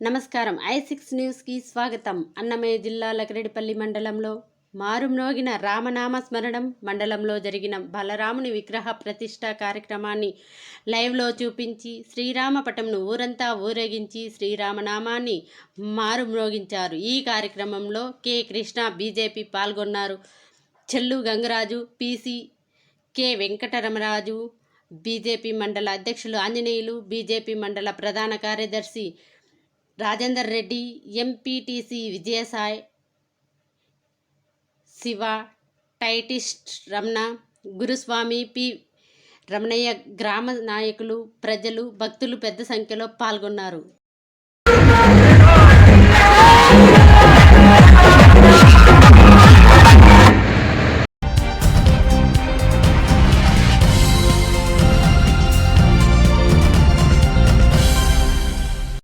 నమస్కారం. ఐ6 న్యూస్కి స్వాగతం. అన్నమయ్య జిల్లా లకిరెడ్డిపల్లి మండలంలో మారుమ్రోగిన రామనామ స్మరణం. మండలంలో జరిగిన బలరాముని విగ్రహ ప్రతిష్ఠ కార్యక్రమాన్ని లైవ్లో చూపించి శ్రీరామ పటంను ఊరంతా ఊరేగించి శ్రీరామనామాన్ని మారుమ్రోగించారు. ఈ కార్యక్రమంలో కె కృష్ణ బీజేపీ పాల్గొన్నారు. చెల్లు గంగరాజు, పీసీ కె వెంకటరమరాజు, బీజేపీ మండల అధ్యక్షులు ఆంజనేయులు, బీజేపీ మండల ప్రధాన కార్యదర్శి రాజేందర్ రెడ్డి, ఎంపీటీసీ విజయసాయి, శివ, టైటిస్ట్ రమణ, గురుస్వామి, పి రమణయ్య, గ్రామ నాయకులు, ప్రజలు, భక్తులు పెద్ద సంఖ్యలో పాల్గొన్నారు.